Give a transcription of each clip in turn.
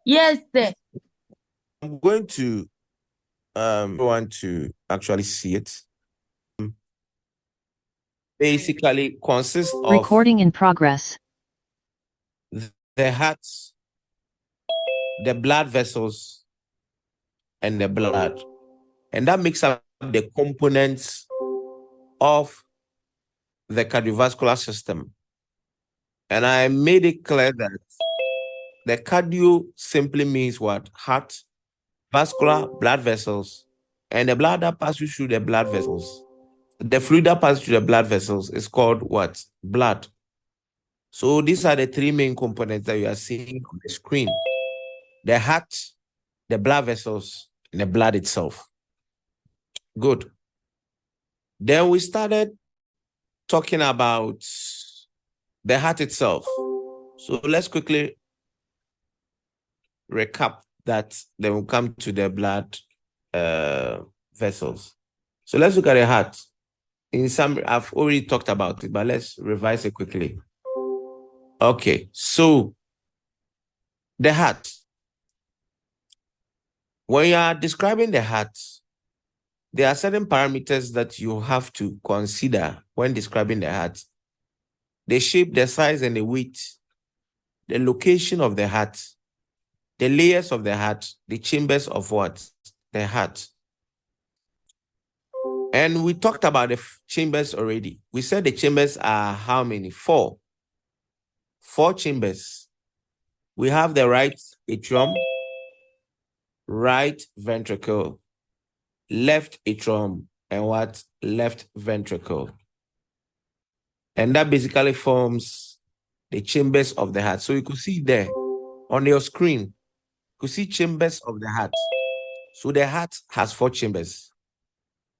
Yes, sir. I'm going to want to actually see it. Basically consists of Recording in progress. the heart, the blood vessels, and the blood. And that makes up the components of the cardiovascular system. And I made it clear that the cardio simply means what? Heart, vascular, blood vessels, and the blood that passes through the blood vessels. The fluid that passes through the blood vessels is called what? Blood. So these are the three main components that you are seeing on the screen: the heart, the blood vessels, and the blood itself. Good. Then we started talking about the heart itself. So let's quickly recap that, then we'll come to the blood vessels. So let's look at the heart. In some, I've already talked about it, but let's revise it quickly. Okay, so the heart. When you are describing the heart, there are certain parameters that you have to consider when describing the heart. The shape, the size, and the weight, the location of the heart, the layers of the heart, the chambers of what? The heart. And we talked about the chambers already. We said the chambers are how many? 4. 4 chambers. We have the right atrium, right ventricle, left atrium, and what? Left ventricle. And that basically forms the chambers of the heart. So you could see there on your screen, you could see chambers of the heart. So the heart has 4 chambers.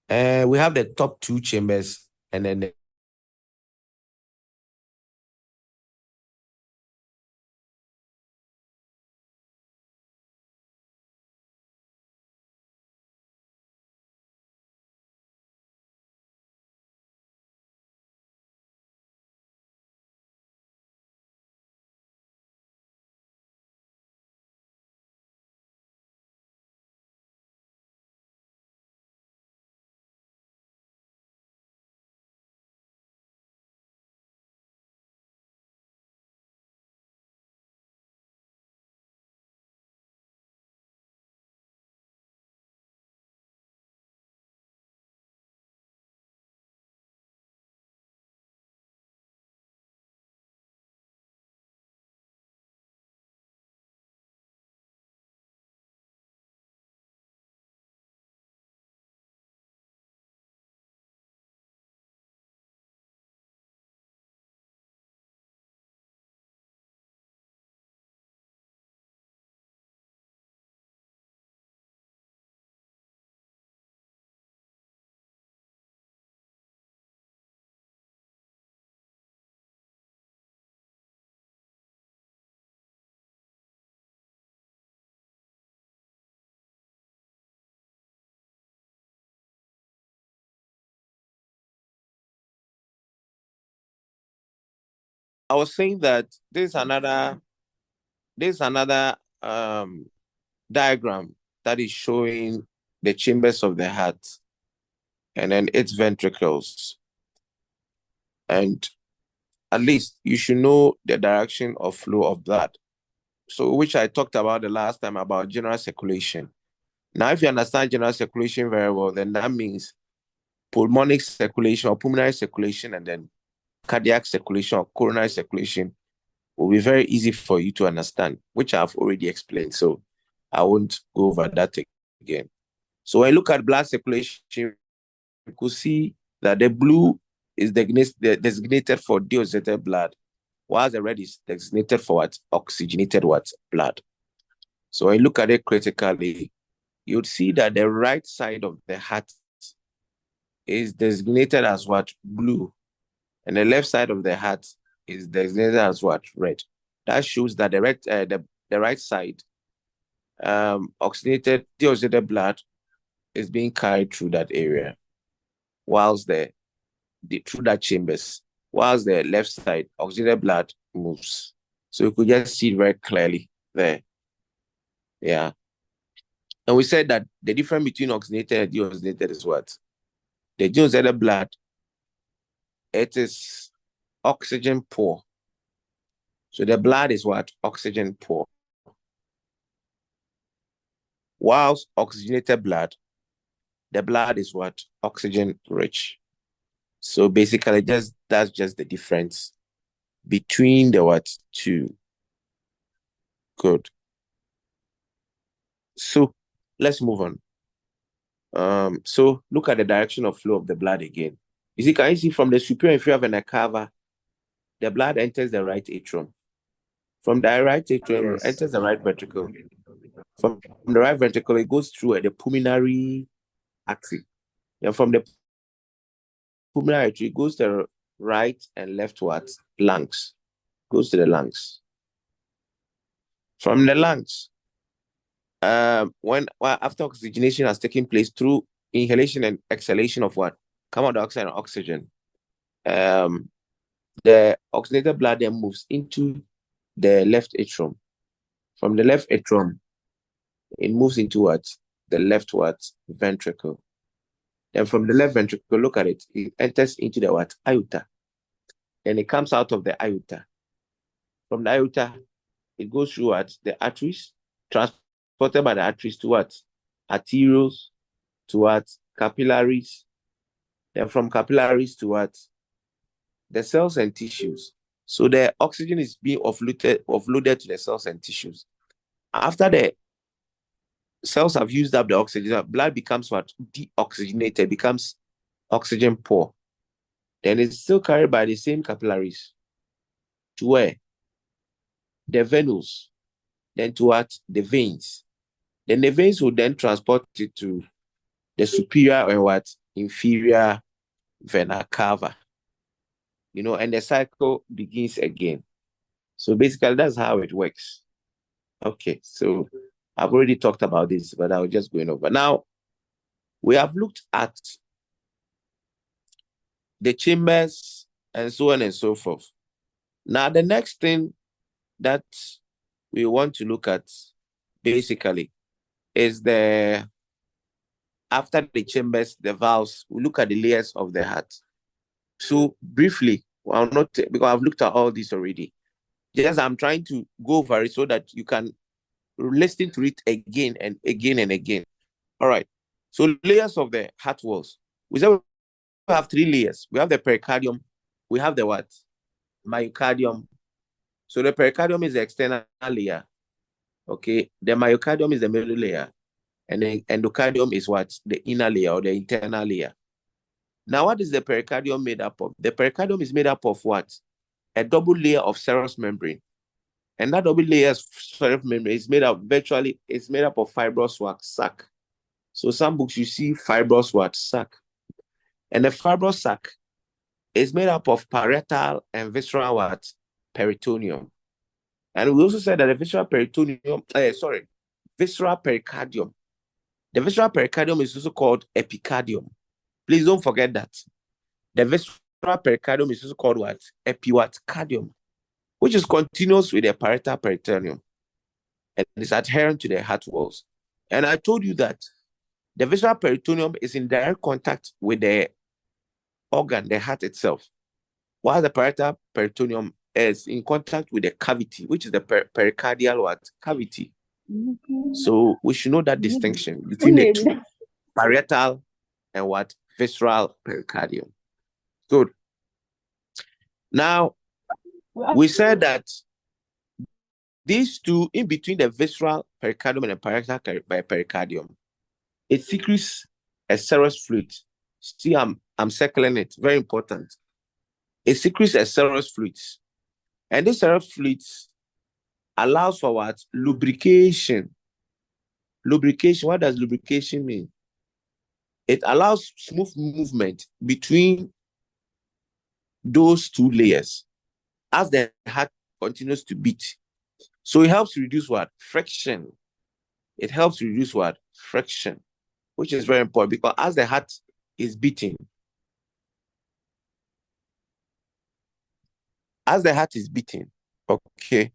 And we have the top 2 chambers, and then I was saying that this is another diagram that is showing the chambers of the heart and then its ventricles. And at least you should know the direction of flow of blood. So, which I talked about the last time about general circulation. Now, if you understand general circulation very well, then that means pulmonic circulation or pulmonary circulation, and then cardiac circulation or coronary circulation will be very easy for you to understand, which I've already explained. So I won't go over that again. So when you look at blood circulation, you could see that the blue is designated for deoxygenated blood, while the red is designated for what? Oxygenated what? Blood. So when you look at it critically, you'd see that the right side of the heart is designated as what? Blue. And the left side of the heart is designated as what? Red. That shows that the right side, deoxygenated blood is being carried through that area, whilst through that chambers, whilst the left side, oxygenated blood moves. So you could just see it very clearly there. Yeah. And we said that the difference between oxygenated and deoxygenated is what? The deoxygenated blood, it is oxygen poor. So the blood is what? Oxygen poor. Whilst oxygenated blood, the blood is what? Oxygen rich. So basically, that's just the difference between the what? Two. Good. So let's move on. So look at the direction of flow of the blood again. You see, can you see from the superior inferior vena cava, the blood enters the right atrium. From the right atrium, Yes. enters the right ventricle. From the right ventricle, it goes through the pulmonary artery. Then from the pulmonary artery, it goes to the right and left what? Lungs. Goes to the lungs. From the lungs, after oxygenation has taken place through inhalation and exhalation of what? Carbon dioxide and oxygen. The oxygenated blood then moves into the left atrium. From the left atrium, it moves into what? The left what? Ventricle. Then from the left ventricle, look at it. It enters into the what? Aorta. Then it comes out of the aorta. From the aorta, it goes through what? The arteries, transported by the arteries to what? Arterioles, to what? Capillaries. Then from capillaries to what? The cells and tissues. So the oxygen is being offloaded to the cells and tissues. After the cells have used up the oxygen, blood becomes what? Deoxygenated, becomes oxygen poor. Then it's still carried by the same capillaries to where? The venules, then to what? The veins. Then the veins will then transport it to the superior and what? Inferior vena cava. And the cycle begins again. So basically, that's how it works. Okay, so I've already talked about this, but I'll just go over. Now, we have looked at the chambers and so on and so forth. Now, the next thing that we want to look at, basically, is after the chambers, the valves, we look at the layers of the heart. So briefly, I'll not, because I've looked at all this already. Just I'm trying to go over it so that you can listen to it again and again and again. All right. So layers of the heart walls. We say we have three layers. We have the pericardium. We have the what? Myocardium. So the pericardium is the external layer. Okay. The myocardium is the middle layer. And the endocardium is what? The inner layer or the internal layer. Now, what is the pericardium made up of? The pericardium is made up of what? A double layer of serous membrane. And that double layer of serous membrane is made up of fibrous wax sac. So some books you see fibrous wax sac. And the fibrous sac is made up of parietal and visceral what? Peritoneum. And we also said that the visceral pericardium. The visceral pericardium is also called epicardium. Please don't forget that. The visceral pericardium is also called what? Epicardium, which is continuous with the parietal peritoneum and is adherent to the heart walls. And I told you that the visceral peritoneum is in direct contact with the organ, the heart itself, while the parietal peritoneum is in contact with the cavity, which is the pericardial what? Cavity. So we should know that distinction between the two, parietal and what? Visceral pericardium. Good. Now, we said that these two, in between the visceral pericardium and the parietal pericardium, it secretes a serous fluid. See, I'm circling it. Very important. It secretes a serous fluid. And this serous fluid allows for what? Lubrication. Lubrication. What does lubrication mean? It allows smooth movement between those two layers as the heart continues to beat. So it helps reduce what? Friction. It helps reduce what? Friction, which is very important because as the heart is beating, okay,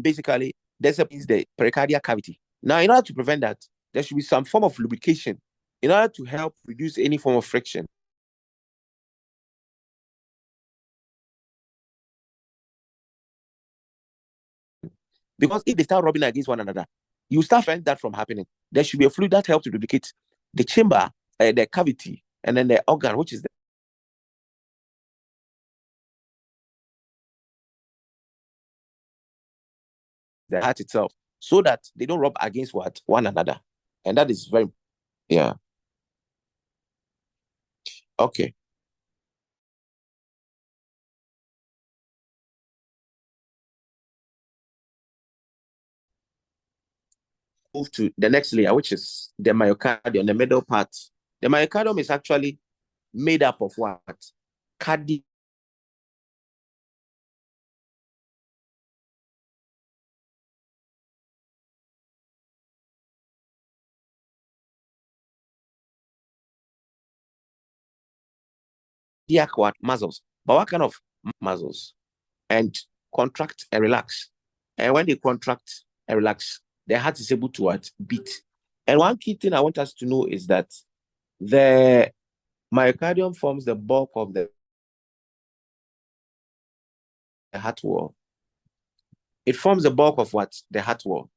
basically, there's the pericardial cavity. Now, in order to prevent that, there should be some form of lubrication in order to help reduce any form of friction. Because if they start rubbing against one another, you start prevent that from happening. There should be a fluid that helps to lubricate the chamber, the cavity, and then the organ, which is the heart itself, so that they don't rub against one another. And that is very, yeah. Okay. Move to the next layer, which is the myocardium, the middle part. The myocardium is actually made up of what? Cardiac what? Muscles. But what kind of muscles? And contract and relax. And when they contract and relax, the heart is able to what? Beat. And one key thing I want us to know is that the myocardium forms the bulk of the heart wall. It forms the bulk of what? The heart wall.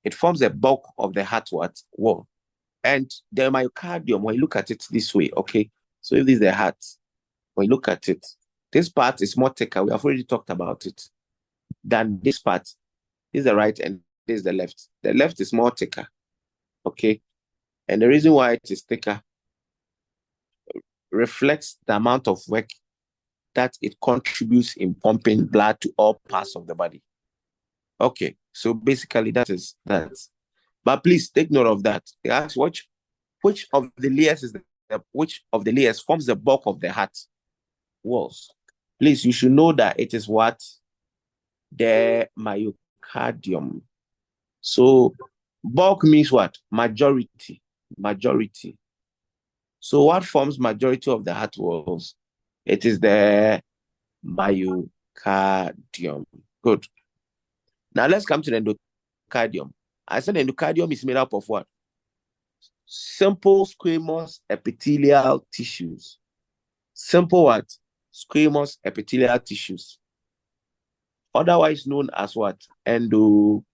It forms the bulk of the heart what? Wall. And the myocardium, when you look at it this way, okay? So if this is the heart, when you look at it, this part is more thicker. We have already talked about it than this part. This is the right and this is the left. The left is more thicker, okay? And the reason why it is thicker reflects the amount of work that it contributes in pumping blood to all parts of the body. Okay, so basically that is that. But please take note of that. They ask which of the layers is which of the layers forms the bulk of the heart walls. Please, you should know that it is what? The myocardium. So bulk means what? Majority. Majority. So what forms majority of the heart walls? It is the myocardium. Good. Now let's come to the endocardium. I said the endocardium is made up of what? Simple squamous epithelial tissues. Simple what? Squamous epithelial tissues. Otherwise known as what? Endothelium.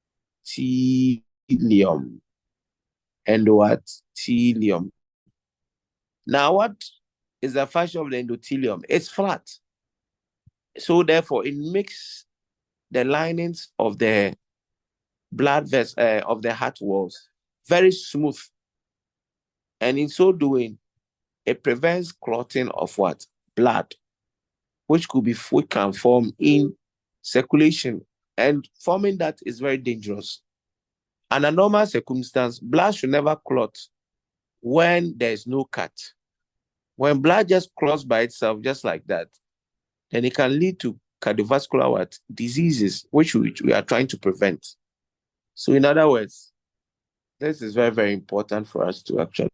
Endothelium. Now, what is the function of the endothelium? It's flat. So therefore, it makes the linings of the blood vessels of the heart walls very smooth. And in so doing, it prevents clotting of what? Blood, which can form in circulation. And forming that is very dangerous. Under normal circumstance, blood should never clot when there's no cut. When blood just clots by itself, just like that, then it can lead to cardiovascular diseases, which we are trying to prevent. So in other words, this is very, very important for us to actually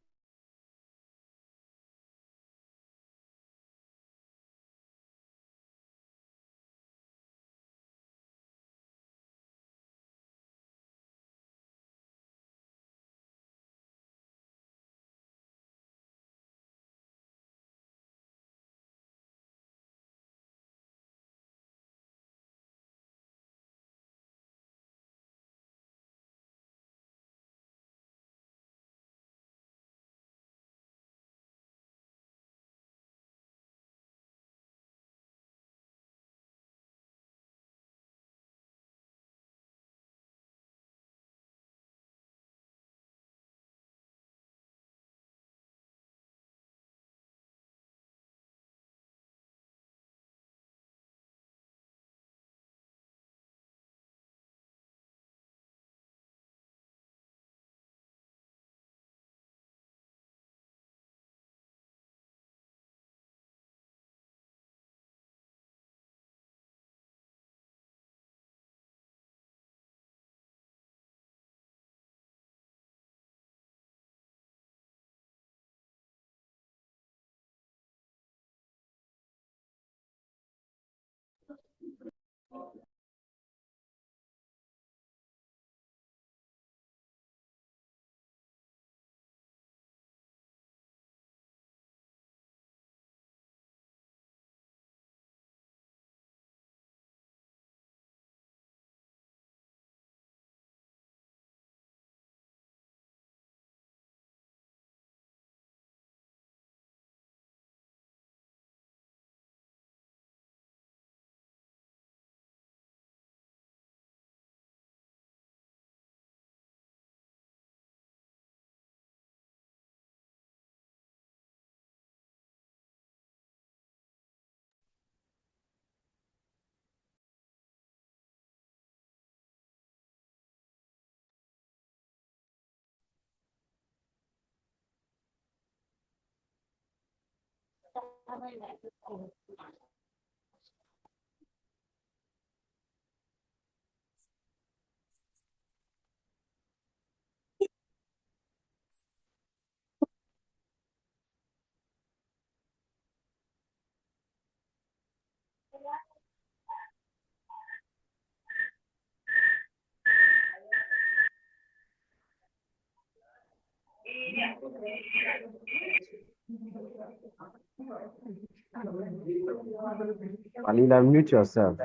Alina, mute yourself.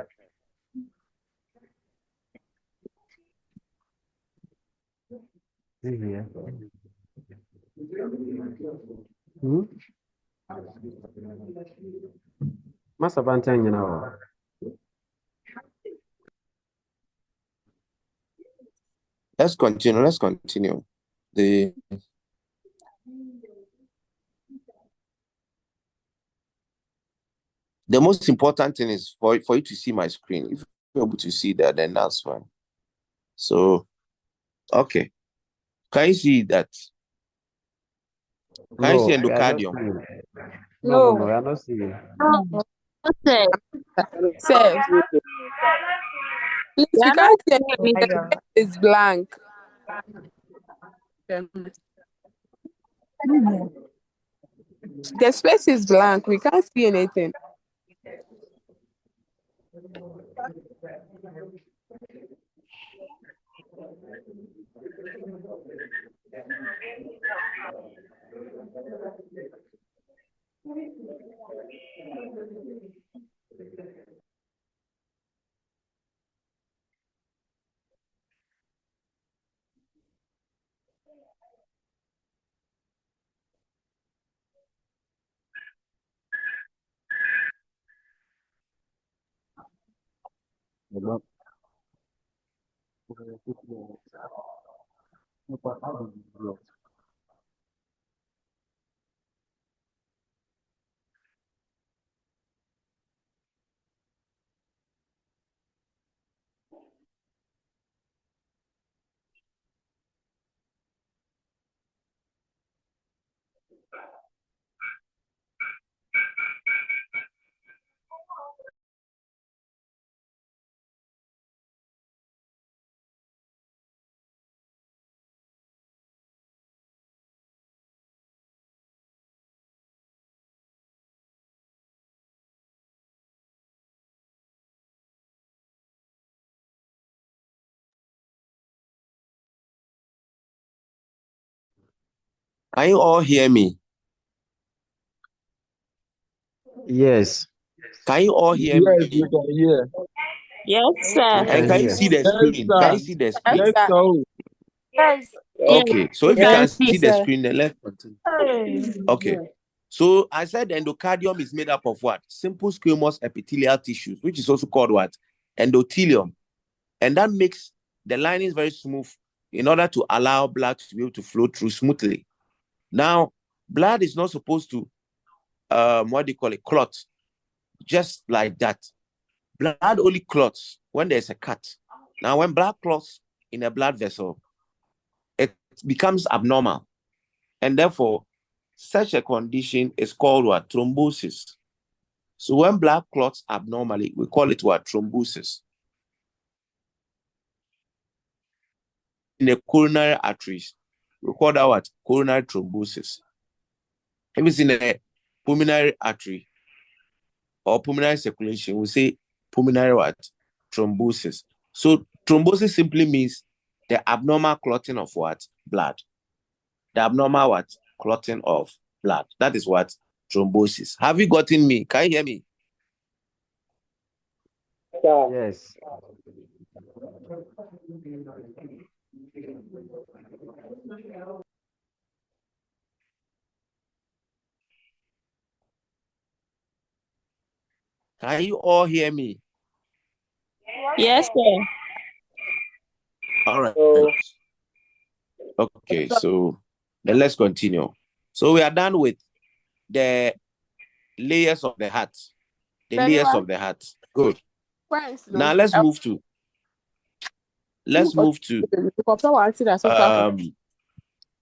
Here. Masa bantan yana. Let's continue. Let's continue. The most important thing is for you to see my screen. If you're able to see that, then that's fine. So, okay. Can you see that? Can you see endocardium? No, we are not seeing. Sir, please, we can't see anything. The space is blank. The space is blank. We can't see anything. Can you all hear me? Yes. Can you all hear Yes, me? we can hear. Yes, sir. And can you see the Yes, screen? sir. Can you see the screen? Yes, sir. Yes. Okay, so if you Yes, can see the sir. screen, then let's continue. Okay, so I said the endocardium is made up of what? Simple squamous epithelial tissues, which is also called what? Endothelium. And that makes the linings very smooth in order to allow blood to be able to flow through smoothly. Now, blood is not supposed to, clot, just like that. Blood only clots when there's a cut. Now, when blood clots in a blood vessel, it becomes abnormal. And therefore, such a condition is called what? Thrombosis. So when blood clots abnormally, we call it what? Thrombosis. In the coronary arteries, we call that what? Coronary thrombosis. If it's in a pulmonary artery or pulmonary circulation, we say pulmonary what? Thrombosis. So thrombosis simply means the abnormal clotting of what? Blood. The abnormal what? Clotting of blood. That is what? Thrombosis. Have you gotten me? Can you hear me? Yes. Can you all hear me? Yes, sir. All right. Okay, so then let's continue. So we are done with the layers of the heart. The layers of the heart. Good. Now let's move to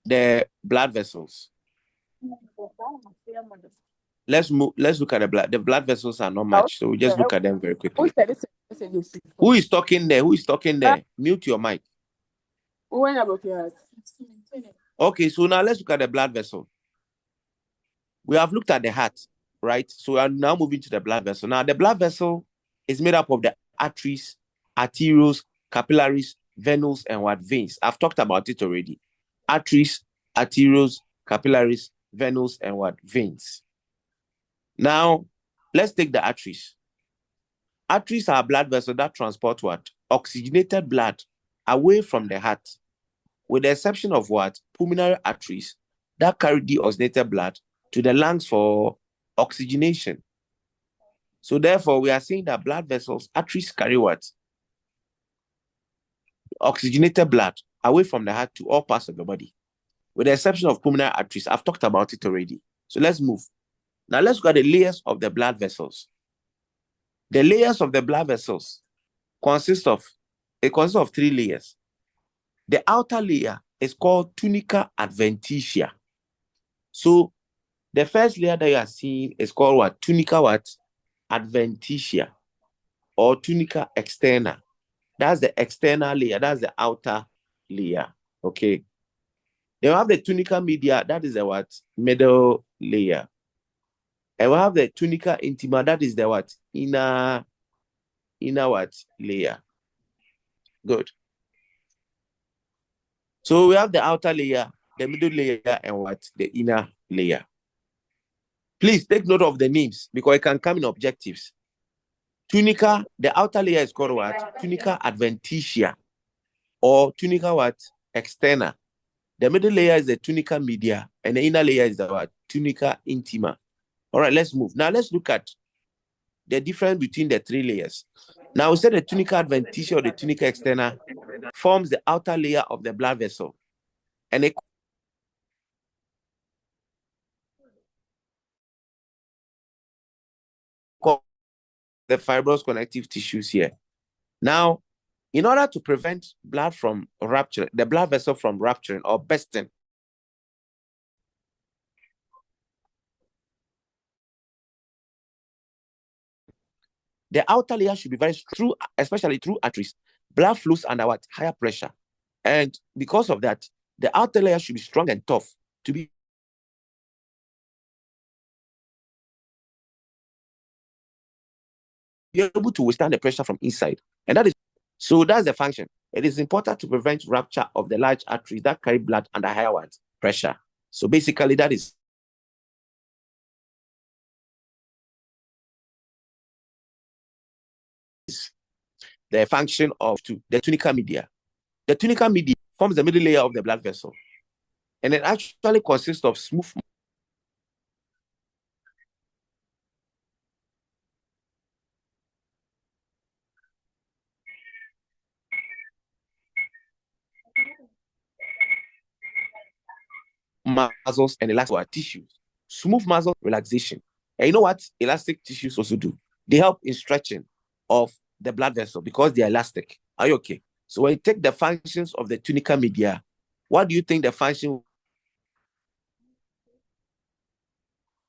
the blood vessels. Let's look at the blood. The blood vessels are not much, so we just look at them very quickly. Who is talking there? Mute your mic. Okay, so now let's look at the blood vessel. We have looked at the heart, right? So we are now moving to the blood vessel. Now, the blood vessel is made up of the arteries, arterioles, capillaries, venules, and what? Veins. I've talked about it already. Arteries, arterioles, capillaries, venules, and what? Veins. Now, let's take the arteries. Arteries are blood vessels that transport what? Oxygenated blood away from the heart, with the exception of what? Pulmonary arteries that carry deoxygenated blood to the lungs for oxygenation. So therefore, we are saying that blood vessels, arteries carry what? Oxygenated blood away from the heart to all parts of the body, with the exception of pulmonary arteries. I've talked about it already. So let's move. Now let's look at the layers of the blood vessels. The layers of the blood vessels consist of 3 layers. The outer layer is called tunica adventitia. So the first layer that you are seeing is called what? Tunica what? Adventitia, or tunica externa. That's the external layer. That's the outer layer. Okay. Then we have the tunica media. That is the what? Middle layer. And we have the tunica intima. That is the what? Inner what? Layer. Good. So we have the outer layer, the middle layer, and what? The inner layer. Please take note of the names because it can come in objectives. Tunica, the outer layer is called what? Tunica adventitia, or tunica what? Externa. The middle layer is the tunica media, and the inner layer is the what? Tunica intima. All right, let's move. Now let's look at the difference between the 3 layers. Now we said the tunica adventitia or the tunica externa forms the outer layer of the blood vessel, and it the fibrous connective tissues here. Now, in order to prevent blood from rupturing, the blood vessel from rupturing or bursting, the outer layer should be very strong, especially through arteries. Blood flows under what? Higher pressure. And because of that, the outer layer should be strong and tough to be able to withstand the pressure from inside. And that is, so that's the function. It is important to prevent rupture of the large arteries that carry blood under higher pressure. So basically, that is the function of the tunica media. The tunica media forms the middle layer of the blood vessel, and it actually consists of smooth muscles and elastic tissues. Smooth muscle relaxation. And you know what elastic tissues also do? They help in stretching of the blood vessel because they are elastic. Are you okay? So when you take the functions of the tunica media, what do you think the function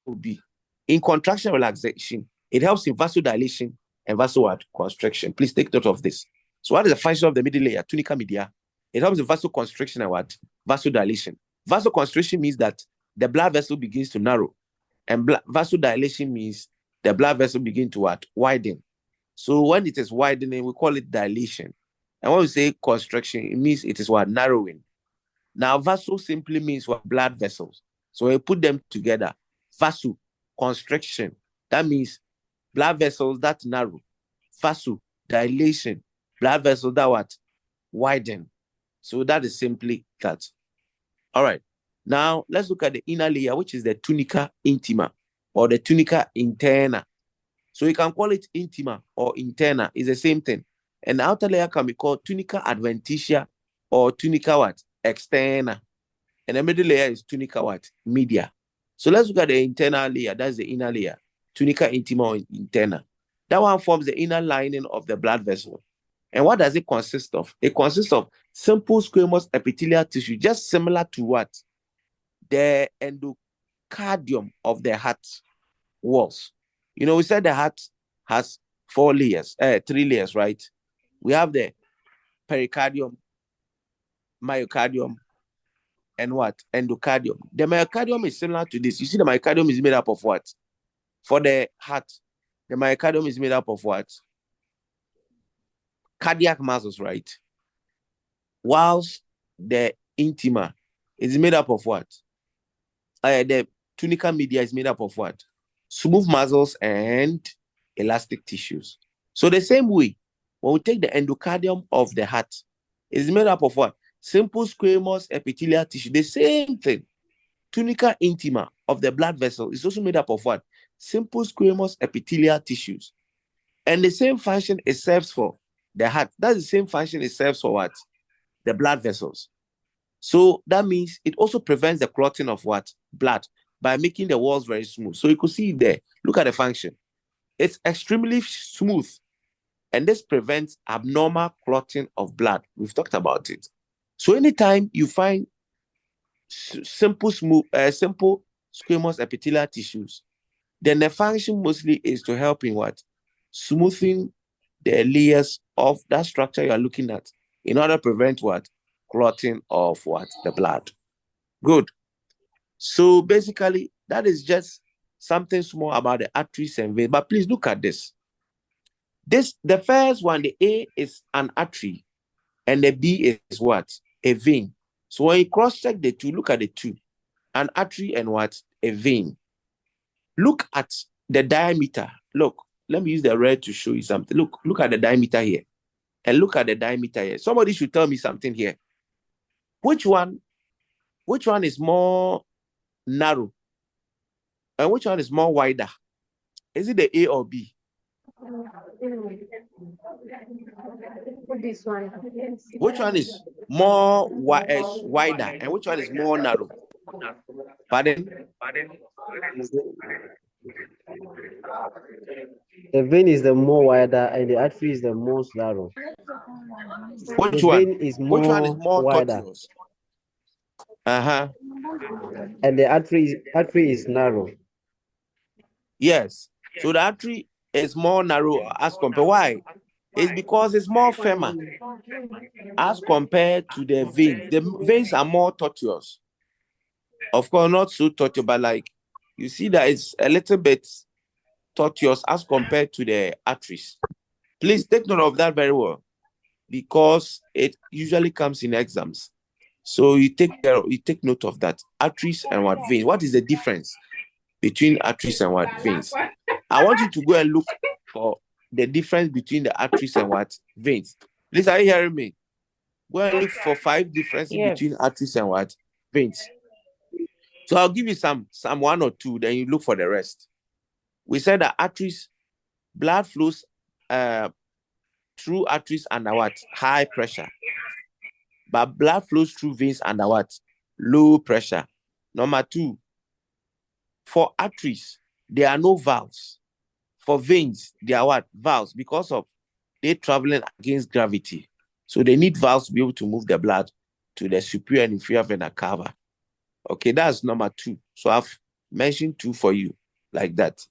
will be? In contraction relaxation, it helps in vasodilation and vasoconstriction. Please take note of this. So what is the function of the middle layer, tunica media? It helps in vasoconstriction and what? Vasodilation. Vasoconstriction means that the blood vessel begins to narrow, and vasodilation means the blood vessel begins to what? Widen. So when it is widening, we call it dilation. And when we say constriction, it means it is what? Narrowing. Now, vaso simply means what? Blood vessels. So when we put them together, vasoconstriction, that means blood vessels that narrow. Vasodilation, blood vessels that what? Widen. So that is simply that. All right. Now, let's look at the inner layer, which is the tunica intima or the tunica interna. So you can call it intima or interna. It's the same thing. And the outer layer can be called tunica adventitia or tunica what? Externa. And the middle layer is tunica what? Media. So let's look at the internal layer. That's the inner layer. Tunica intima or interna. That one forms the inner lining of the blood vessel. And what does it consist of? It consists of simple squamous epithelial tissue, just similar to what? The endocardium of the heart. walls. You know, we said the heart has 3 layers, right? We have the pericardium, myocardium, and what? Endocardium. The myocardium is similar to this. You see, the myocardium is made up of what? For the heart, the myocardium is made up of what? Cardiac muscles, right? Whilst the intima is made up of what? The tunica media is made up of what? Smooth muscles and elastic tissues. So the same way, when we take the endocardium of the heart, it's made up of what? Simple squamous epithelial tissue. The same thing. Tunica intima of the blood vessel is also made up of what? Simple squamous epithelial tissues. And the same function it serves for the heart. That's the same function it serves for what? The blood vessels. So that means it also prevents the clotting of what? Blood by making the walls very smooth. So you could see it there. Look at the function. It's extremely smooth. And this prevents abnormal clotting of blood. We've talked about it. So anytime you find simple squamous epithelial tissues, then the function mostly is to help in what? Smoothing the layers of that structure you are looking at in order to prevent what? Clotting of what? The blood. Good. So basically, that is just something small about the arteries and veins. But please look at this. The first one, the A is an artery, and the B is what? A vein. So when you cross-check the two, look at the two. An artery and what? A vein. Look at the diameter. Look, let me use the red to show you something. Look at the diameter here. And look at the diameter here. Somebody should tell me something here. Which one is more narrow? And which one is more wider? Is it the A or B? This one. Which one is more wider and which one is more narrow? Pardon? The vein is the more wider and the artery is the most narrow. Which The one? vein is Which one is more more wider. tortuous? Uh-huh. And the artery is narrow. Yes. So the artery is more narrow as compared. Why? It's because it's more firmer as compared to the veins. The veins are more tortuous. Of course, not so tortuous, but like you see that it's a little bit tortuous as compared to the arteries. Please take note of that very well because it usually comes in exams. So you take note of that. Arteries and what veins. What is the difference between arteries and what veins? I want you to go and look for the difference between the arteries and what veins. Please, are you hearing me? Go and look for 5 differences between arteries and what veins. So I'll give you some 1 or 2, then you look for the rest. We said that arteries, blood flows through arteries under what? High pressure. But blood flows through veins under what? Low pressure. Number 2, for arteries, there are no valves. For veins, they are what? Valves, because of they traveling against gravity. So they need valves to be able to move the blood to the superior and inferior vena cava. Okay, that's number 2. So I've mentioned 2 for you, like that.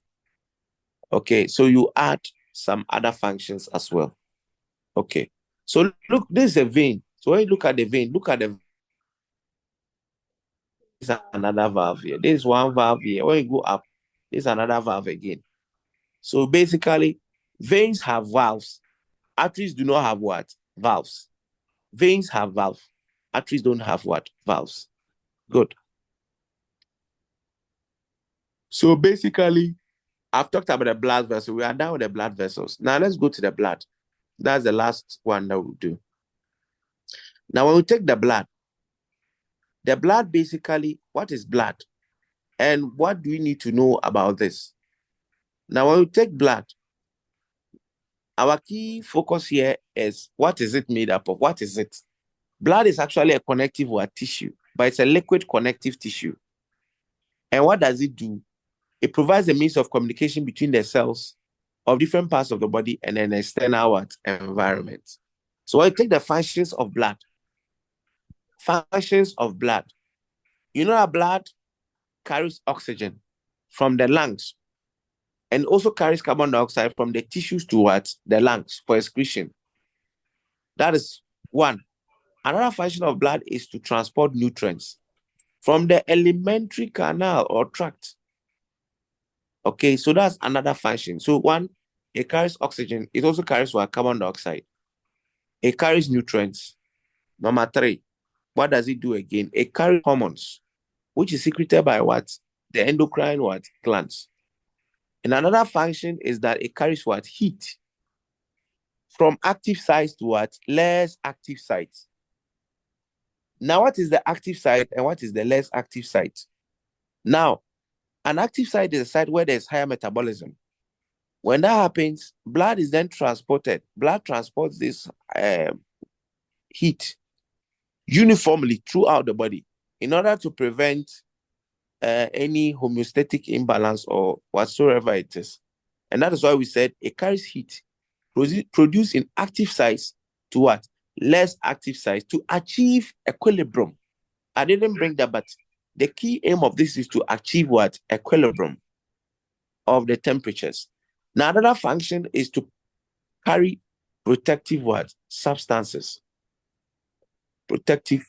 Okay, so you add some other functions as well. Okay, so look, this is a vein. So when you look at the vein, look at the this is another valve here. This is one valve here. When you go up, this is another valve again. So basically, veins have valves. Arteries do not have what? Valves. Veins have valves. Arteries don't have what? Valves. Good. So basically, I've talked about the blood vessel. We are done with the blood vessels. Now let's go to the blood. That's the last one that we'll do. Now, when we take the blood basically, what is blood? And what do we need to know about this? Now, when we take blood, our key focus here is what is it made up of? What is it? Blood is actually a connective tissue, but it's a liquid connective tissue. And what does it do? It provides a means of communication between the cells of different parts of the body and an external environment. So when you take the functions of blood, you know that blood carries oxygen from the lungs and also carries carbon dioxide from the tissues towards the lungs for excretion. That is one. Another function of blood is to transport nutrients from the alimentary canal or tract. Okay, so that's another function. So one, it carries oxygen. It also carries what? Carbon dioxide. It carries nutrients. Number three, what does it do again? It carries hormones, which is secreted by what? The endocrine what? Glands. And another function is that it carries what? Heat from active sites to what? Less active sites. Now, what is the active site and what is the less active site? Now, an active site is a site where there's higher metabolism. When that happens, blood is then transported. Blood transports this heat uniformly throughout the body in order to prevent any homeostatic imbalance or whatsoever it is. And that is why we said it carries heat produced in active sites to what? Less active sites to achieve equilibrium. I didn't bring that, but the key aim of this is to achieve what? Equilibrium of the temperatures. Now, another function is to carry protective what? Substances. Protective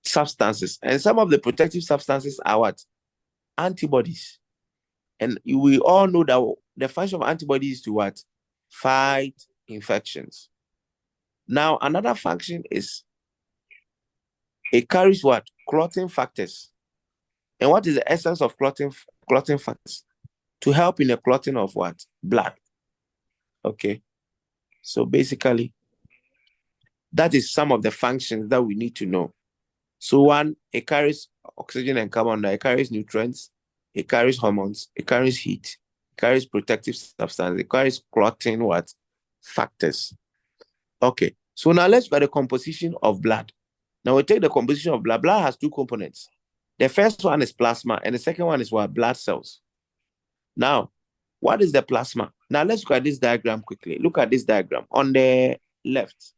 substances. And some of the protective substances are what? Antibodies. And we all know that the function of antibodies is to what? Fight infections. Now, another function is it carries what? Clotting factors. And what is the essence of clotting factors? To help in the clotting of what? Blood. Okay. So basically, that is some of the functions that we need to know. So one, it carries oxygen and carbon dioxide, it carries nutrients, it carries hormones, it carries heat, it carries protective substances, it carries clotting what? Factors. Okay. So now let's look at the composition of blood. Now we take the composition of blood. Blood has two components. The first one is plasma, and the second one is what? Blood cells. Now, what is the plasma? Now let's look at this diagram quickly. Look at this diagram on the left.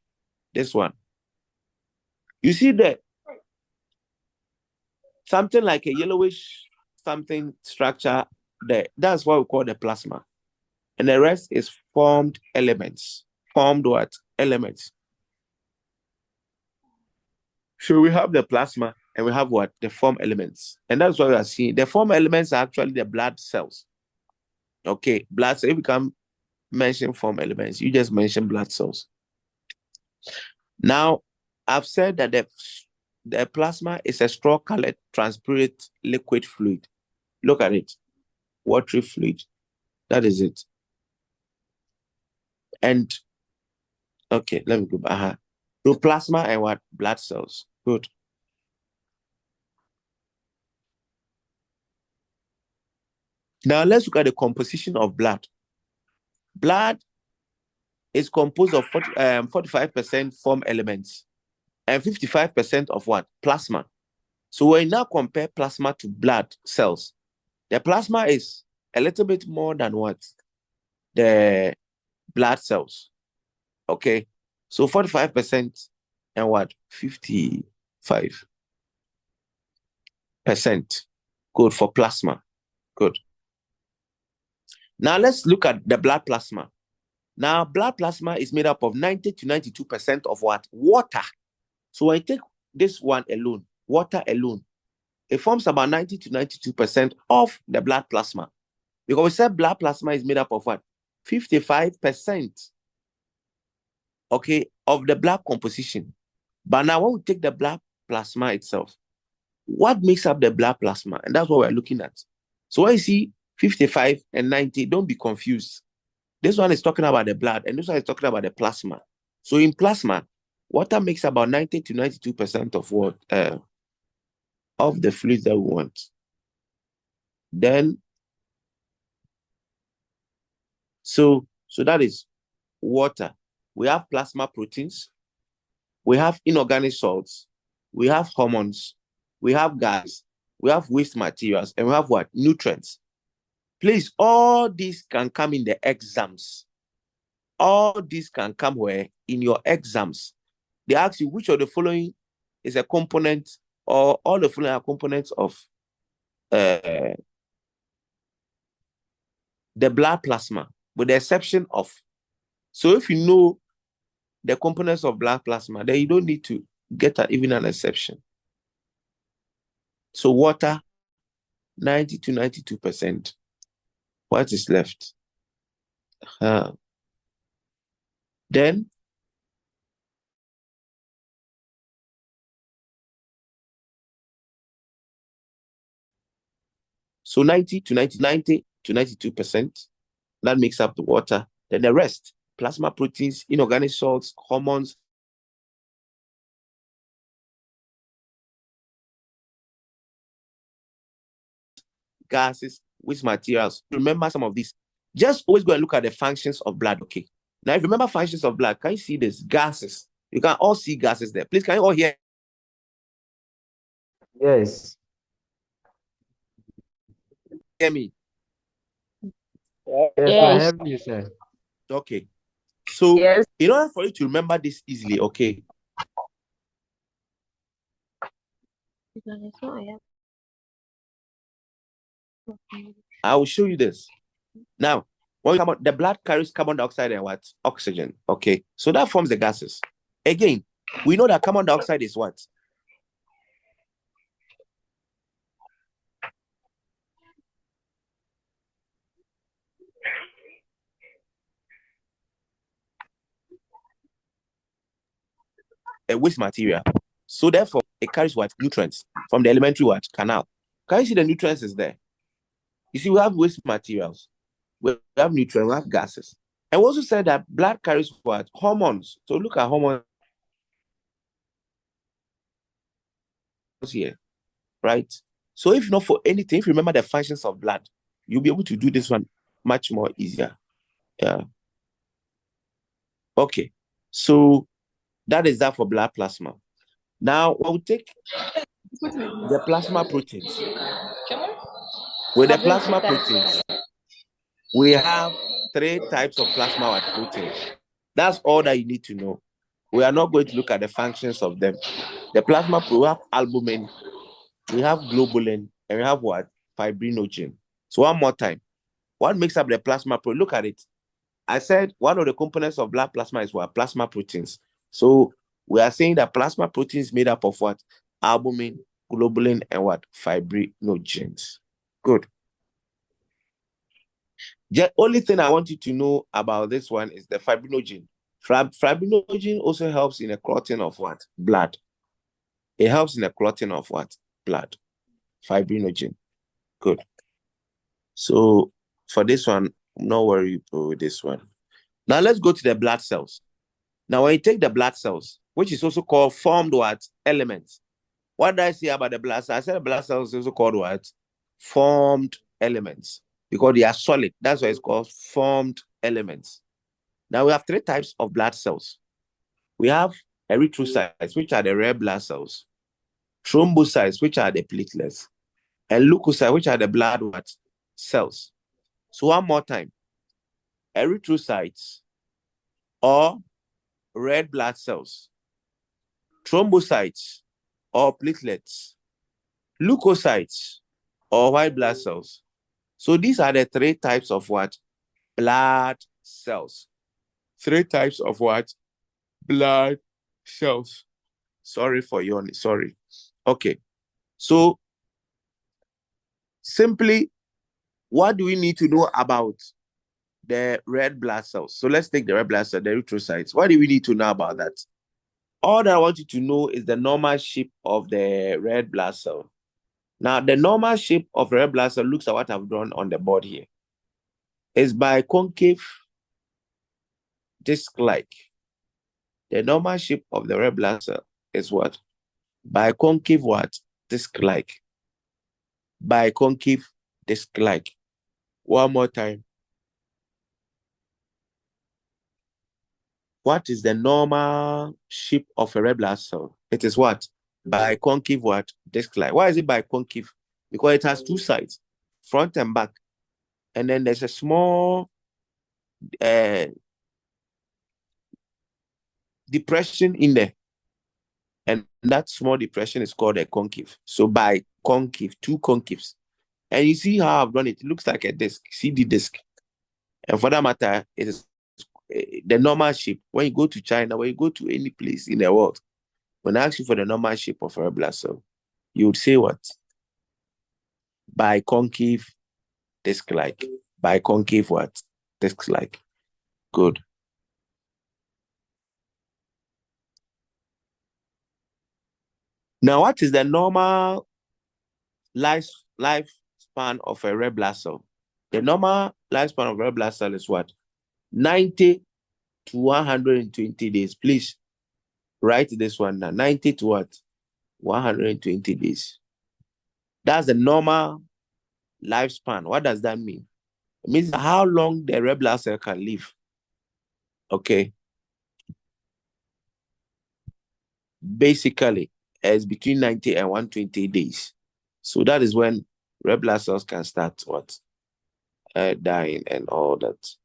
This one. You see that something like a yellowish something structure there. That's what we call the plasma. And the rest is formed elements. Formed what? Elements. So we have the plasma and we have what? The form elements. And that's what we are seeing. The form elements are actually the blood cells. Okay, blood cells. If you can mention form elements, you just mention blood cells. Now, I've said that the plasma is a straw-colored, transparent liquid fluid. Look at it. Watery fluid. That is it. And, okay, let me go back. So plasma and what? Blood cells. Good. Now, let's look at the composition of blood. Blood is composed of 45% form elements and 55% of what? Plasma. So when you now compare plasma to blood cells, the plasma is a little bit more than what? The blood cells. Okay. So 45% and what? 55%. Good for plasma. Good. Now let's look at the blood plasma. Now, blood plasma is made up of 90 to 92% of what? Water. So when you take this one alone, water alone, it forms about 90 to 92% of the blood plasma. Because we said blood plasma is made up of what? 55%, okay, of the blood composition. But now when we take the blood plasma itself, what makes up the blood plasma? And that's what we're looking at. So when you see 55 and 90, don't be confused. This one is talking about the blood, and this one is talking about the plasma. So in plasma, water makes about 90 to 92% of what of the fluids that we want. Then, so that is water. We have plasma proteins, we have inorganic salts, we have hormones, we have gas, we have waste materials, and we have what? Nutrients. Please, all these can come in the exams. All these can come where? In your exams. They ask you which of the following is a component, or all the following are components of the blood plasma, with the exception of. So if you know the components of blood plasma, then you don't need to get even an exception. So water, 90 to 92%. What is left? Then so 90 to 92%, that makes up the water. Then the rest, plasma proteins, inorganic salts, hormones, gases, waste materials. Remember some of these. Just always go and look at the functions of blood, okay? Now, if you remember functions of blood, can you see this? Gases. You can all see gases there. Please, can you all hear? Yes. Hear me? Yes, I Yes. have you, sir. Okay. So, Yes. in order for you to remember this easily, okay, I will show you this. Now, when we come out, the blood carries carbon dioxide and what? Oxygen. Okay. So that forms the gases. Again, we know that carbon dioxide is what? A waste material. So therefore, it carries what? Nutrients from the elementary what? Canal. Can you see the nutrients is there? You see, we have waste materials. We have nutrients, we have gases. And we also said that blood carries what? Hormones. So look at hormones here, right? So if not for anything, if you remember the functions of blood, you'll be able to do this one much more easier. Yeah. Okay. So that is that for blood plasma. Now we'll take the plasma proteins. With the plasma proteins, we have 3 types of plasma proteins. That's all that you need to know. We are not going to look at the functions of them. The plasma protein, we have albumin, we have globulin, and we have what? Fibrinogen. So one more time. What makes up the plasma protein? Look at it. I said one of the components of blood plasma is what? Plasma proteins. So we are saying that plasma proteins made up of what? Albumin, globulin, and what? Fibrinogens. Good. The only thing I want you to know about this one is the fibrinogen. Fibrinogen also helps in the clotting of what? Blood. It helps in the clotting of what? Blood. Fibrinogen. Good. So for this one, no worry with this one. Now let's go to the blood cells. Now when you take the blood cells, which is also called formed what? Elements. What did I say about the blood cells? I said the blood cells is also called what? Formed elements. Because they are solid. That's why it's called formed elements. Now we have 3 types of blood cells. We have erythrocytes, which are the red blood cells, thrombocytes, which are the platelets, and leukocytes, which are the blood cells. So one more time. Erythrocytes or red blood cells, thrombocytes or platelets, leukocytes or white blood cells. So these are the 3 types of what? Blood cells. 3 types of what? Blood cells. Sorry for yawning. Sorry. Okay. So simply, what do we need to know about the red blood cells? So let's take the red blood cell, the erythrocytes. What do we need to know about that? All that I want you to know is the normal shape of the red blood cell. Now, the normal shape of red blood cell looks at what I've drawn on the board here. It's biconcave disc-like. The normal shape of the red blood cell is what? Biconcave what? Disc-like. Biconcave disc-like. One more time. What is the normal shape of a red blood cell? It is what? Biconcave what? Disc-like. Why is it biconcave? Because it has 2 sides, front and back. And then there's a small depression in there. And that small depression is called a concave. So biconcave, 2 concaves. And you see how I've done it. It looks like a disc. See the disc. And for that matter, it is the normal shape. When you go to China, when you go to any place in the world, when I ask you for the normal shape of a red blood cell, you would say what? Biconcave disc-like. Biconcave what? Disc-like. Good. Now, what is the normal lifespan of a red blood cell? The normal lifespan of a red blood cell is what? 90 to 120 days. Please write this one now. 90 to what? 120 days. That's the normal lifespan. What does that mean? It means how long the red blood cell can live. Okay. Basically, it's between 90 and 120 days. So that is when red blood cells can start what? Dying and all that.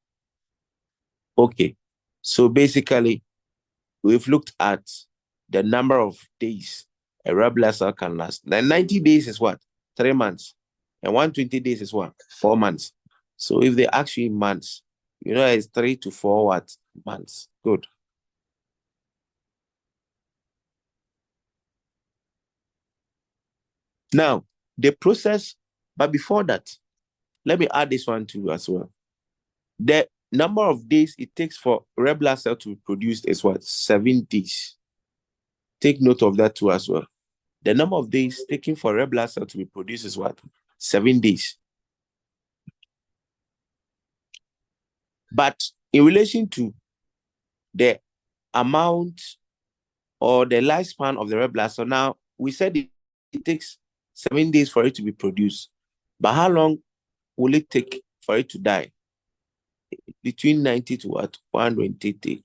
Okay. So basically, we've looked at the number of days a red blood cell can last. Then 90 days is what? 3 months. And 120 days is what? 4 months. So if they ask you in months, you know it's 3 to 4 what? Months. Good. Now, the process, but before that, let me add this one too as well. The number of days it takes for red blood cell to be produced is what? 7 days. Take note of that too as well. The number of days taken for red blood cell to be produced is what? 7 days. But in relation to the amount or the lifespan of the red blood cell, now we said it takes 7 days for it to be produced. But how long will it take for it to die? Between 90 to what? 120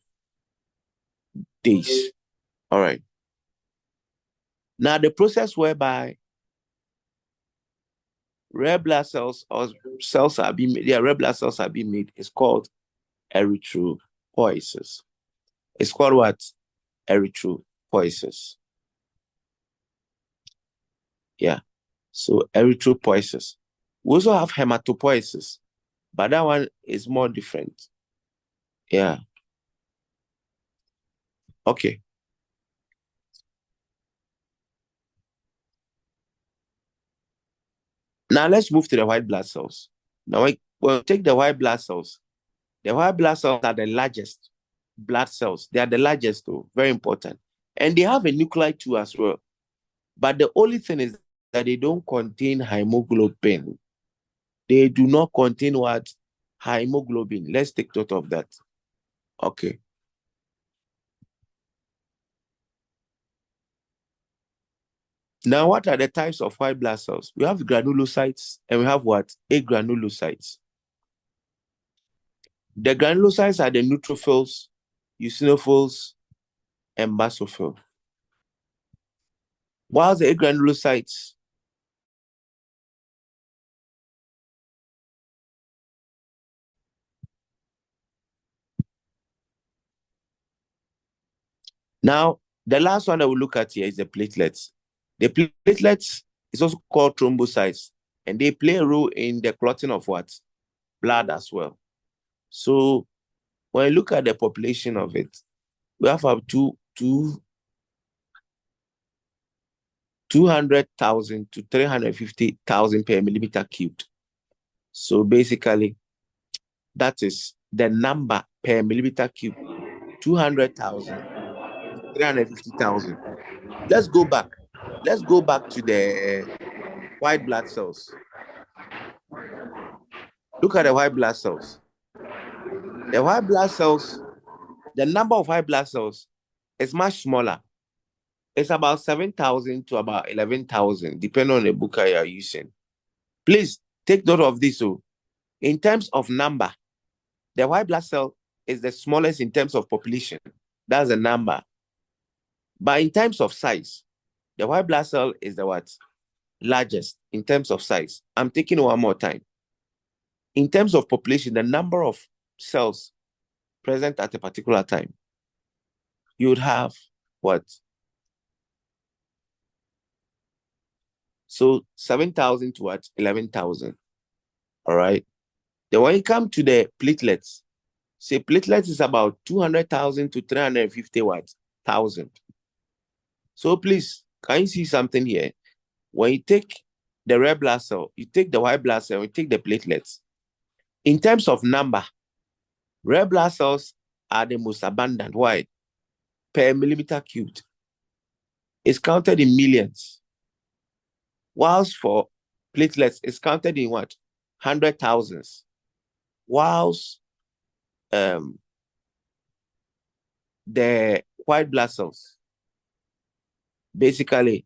days. All right. Now the process whereby red blood cells or cells are being made, red blood cells are being made is called erythropoiesis. It's called what? Erythropoiesis. Yeah. So erythropoiesis. We also have hematopoiesis, but that one is more different. Yeah. Okay. Now let's move to the white blood cells. Now we'll take the white blood cells. The white blood cells are the largest blood cells. They are the largest though, very important. And they have a nuclei too as well. But the only thing is that they don't contain hemoglobin. They do not contain what? Hemoglobin. Let's take note of that. Okay. Now, what are the types of white blood cells? We have granulocytes and we have what? Agranulocytes. The granulocytes are the neutrophils, eosinophils, and basophils. While the agranulocytes now, the last one that we'll look at here is the platelets. The platelets is also called thrombocytes, and they play a role in the clotting of what? Blood as well. So when you look at the population of it, we have up to 200,000 to 350,000 per millimeter cubed. So basically, that is the number per millimeter cube, 200,000, 350,000. Let's go back. Let's go back to the white blood cells. Look at the white blood cells. The white blood cells, the number of white blood cells is much smaller. It's about 7,000 to about 11,000, depending on the book you are using. Please take note of this. So, in terms of number, the white blood cell is the smallest in terms of population. That's the number. But in terms of size, the white blood cell is the what? Largest in terms of size. I'm taking it one more time. In terms of population, the number of cells present at a particular time, you would have what? So 7,000 to what? 11,000. All right. Then when you come to the platelets, say platelets is about 200,000 to 350 watts, thousand. So please, can you see something here? When you take the red blood cell, you take the white blood cell, you take the platelets. In terms of number, red blood cells are the most abundant. Why? Per millimeter cubed. It's counted in millions. Whilst for platelets, it's counted in what? 100,000s. Whilst the white blood cells basically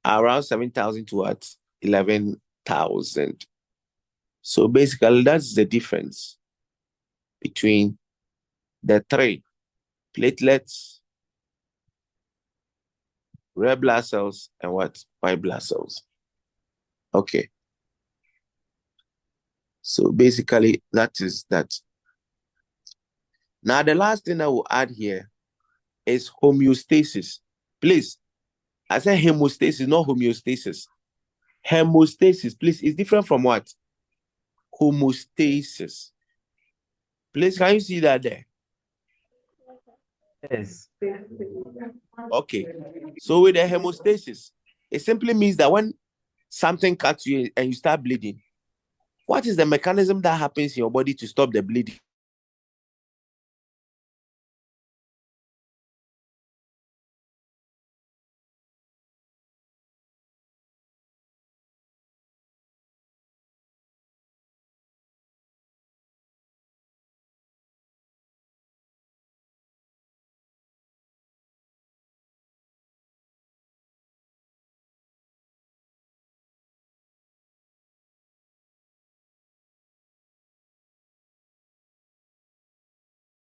are around 7,000 to what? 11,000. So basically, that's the difference between the three: platelets, red blood cells, and what? White blood cells. Okay. So basically, that is that. Now, the last thing I will add here is homeostasis. Please, I said hemostasis, not homeostasis. Hemostasis, please, is different from what? Homeostasis. Please, can you see that there? Yes. Okay. So with the hemostasis, it simply means that when something cuts you and you start bleeding, what is the mechanism that happens in your body to stop the bleeding?